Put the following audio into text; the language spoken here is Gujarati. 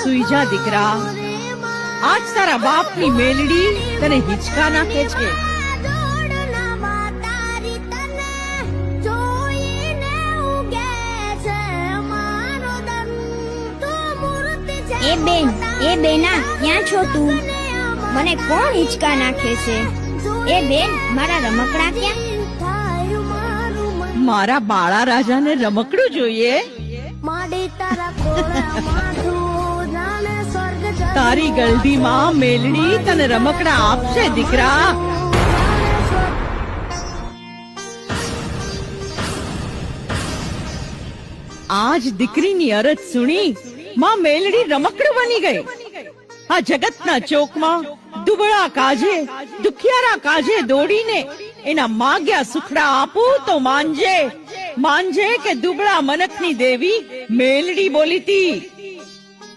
સુઈ જા દીકરા, આજ તારા બાપની મેલડી તને હિંચકા નાખે છે. એ બેના ક્યાં છો તું? મને કોણ હિંચકા નાખે છે? એ બેન, મારા રમકડા ક્યાં? મારા બાળા રાજાને રમકડું જોઈએ. તારી ગળદીમાં મેલડી તને રમકડા આપશે દીકરા. આજ દીકરીની અરજ સુણી માં મેલડી રમકડું બની ગઈ. આ જગતના ચોકમાં દુબળા કાજે દુખિયારા કાજે દોડીને એના માગ્યા સુખડા આપું તો માનજે કે દુબળા મનખની દેવી મેલડી બોલીતી.